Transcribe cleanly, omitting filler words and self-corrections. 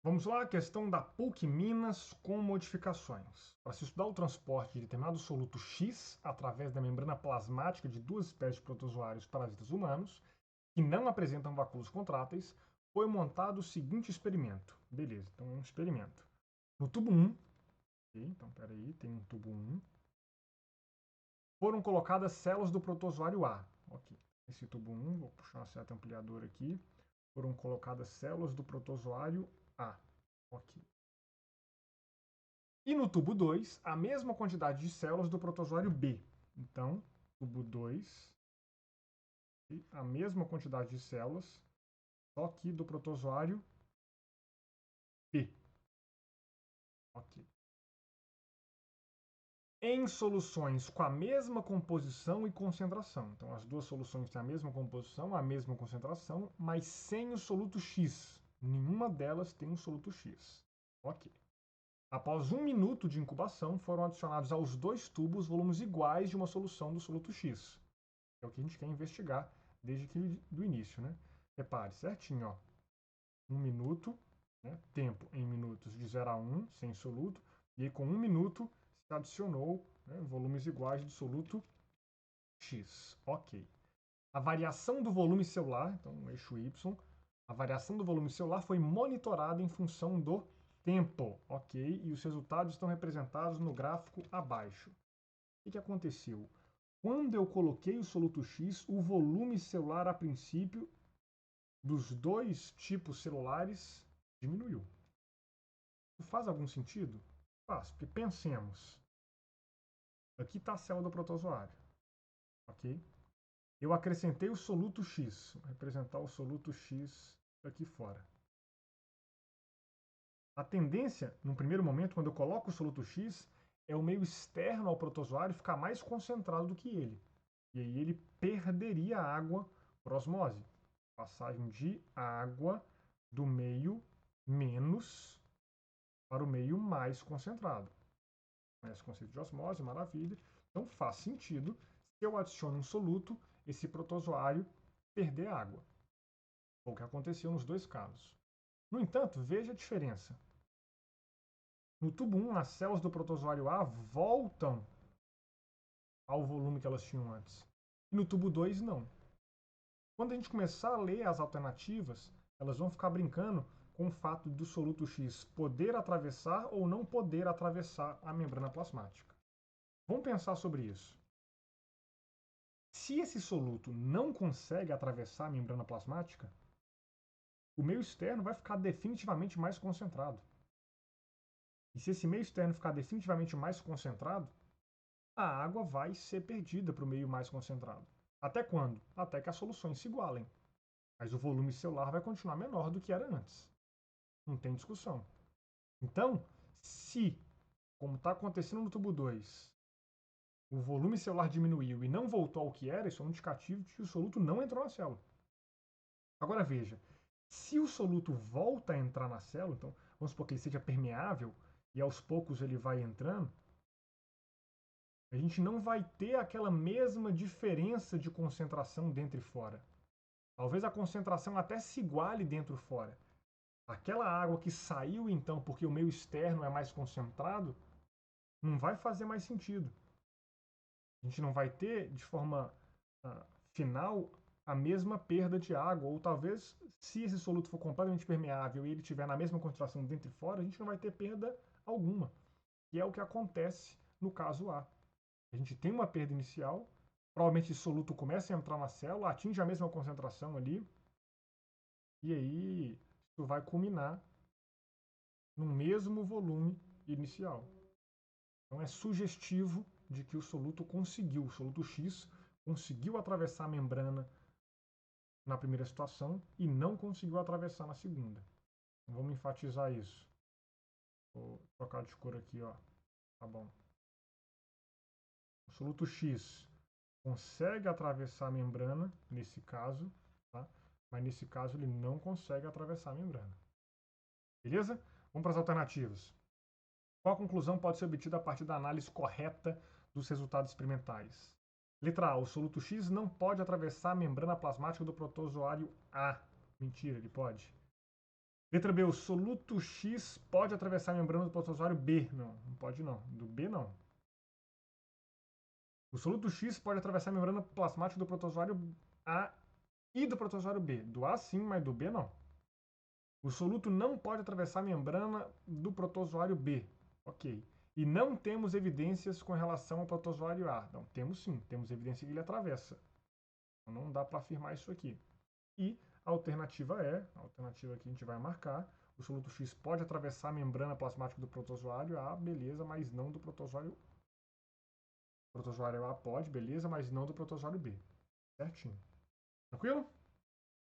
Vamos lá, a questão da PUC Minas com modificações. Para se estudar o transporte de determinado soluto X através da membrana plasmática de duas espécies de protozoários parasitas humanos que não apresentam vacúolos contráteis, foi montado o seguinte experimento. Beleza, então é um experimento. No tubo 1, okay, então peraí, tem um tubo 1, foram colocadas células do protozoário A. Ok, esse tubo 1, vou puxar uma seta ampliadora aqui, foram colocadas células do protozoário A. Ok. E no tubo 2, a mesma quantidade de células do protozoário B. Então, tubo 2, a mesma quantidade de células, só que do protozoário B. Ok. Em soluções com a mesma composição e concentração. Então, as duas soluções têm a mesma composição, a mesma concentração, mas sem o soluto X. Nenhuma delas tem um soluto X. Ok. Após 1 minuto de incubação, foram adicionados aos dois tubos volumes iguais de uma solução do soluto X. É o que a gente quer investigar desde o início, né? Repare certinho, ó. 1 minuto, né? Tempo em minutos de 0 a 1, sem soluto, e aí com 1 minuto se adicionou, né, volumes iguais do soluto X. Ok. A variação do volume celular, então eixo Y, a variação do volume celular foi monitorada em função do tempo, ok? E os resultados estão representados no gráfico abaixo. O que aconteceu? Quando eu coloquei o soluto X, o volume celular, a princípio, dos dois tipos celulares diminuiu. Isso faz algum sentido? Faz, porque pensemos. Aqui está a célula do protozoário, ok? Eu acrescentei o soluto X, vou representar o soluto X aqui fora. A tendência, num primeiro momento, quando eu coloco o soluto X, é o meio externo ao protozoário ficar mais concentrado do que ele. E aí ele perderia água por osmose. Passagem de água do meio menos para o meio mais concentrado. Conhece o conceito de osmose, maravilha. Então faz sentido, se eu adiciono um soluto, esse protozoário perder água. Foi o que aconteceu nos dois casos. No entanto, veja a diferença. No tubo 1, as células do protozoário A voltam ao volume que elas tinham antes. E no tubo 2, não. Quando a gente começar a ler as alternativas, elas vão ficar brincando com o fato do soluto X poder atravessar ou não poder atravessar a membrana plasmática. Vamos pensar sobre isso. Se esse soluto não consegue atravessar a membrana plasmática, o meio externo vai ficar definitivamente mais concentrado. E se esse meio externo ficar definitivamente mais concentrado, a água vai ser perdida para o meio mais concentrado. Até quando? Até que as soluções se igualem. Mas o volume celular vai continuar menor do que era antes. Não tem discussão. Então, se, como está acontecendo no tubo 2, o volume celular diminuiu e não voltou ao que era, isso é um indicativo de que o soluto não entrou na célula. Agora veja, se o soluto volta a entrar na célula, então vamos supor que ele seja permeável e aos poucos ele vai entrando, a gente não vai ter aquela mesma diferença de concentração dentro e fora. Talvez a concentração até se iguale dentro e fora. Aquela água que saiu então porque o meio externo é mais concentrado, não vai fazer mais sentido. A gente não vai ter de forma final a mesma perda de água, ou talvez se esse soluto for completamente permeável e ele estiver na mesma concentração dentro e fora, a gente não vai ter perda alguma, que é o que acontece no caso A. A gente tem uma perda inicial, provavelmente esse soluto começa a entrar na célula, atinge a mesma concentração ali, e aí isso vai culminar no mesmo volume inicial. Então é sugestivo de que o soluto X conseguiu atravessar a membrana na primeira situação e não conseguiu atravessar na segunda. Então, vamos enfatizar isso. Vou trocar de cor aqui, ó. Tá bom. O soluto X consegue atravessar a membrana, nesse caso, tá? Mas nesse caso ele não consegue atravessar a membrana. Beleza? Vamos para as alternativas. Qual a conclusão pode ser obtida a partir da análise correta dos resultados experimentais? Letra A. O soluto X não pode atravessar a membrana plasmática do protozoário A. Mentira, ele pode. Letra B, o soluto X pode atravessar a membrana do protozoário B. Não, não pode não. Do B não. O soluto X pode atravessar a membrana plasmática do protozoário A e do protozoário B. Do A sim, mas do B não. O soluto não pode atravessar a membrana do protozoário B. Ok. E não temos evidências com relação ao protozoário A. Não, temos sim. Temos evidência que ele atravessa. Então não dá para afirmar isso aqui. E a alternativa que a gente vai marcar, o soluto X pode atravessar a membrana plasmática do protozoário A, beleza, mas não do protozoário. O protozoário A pode, beleza, mas não do protozoário B. Certinho. Tranquilo?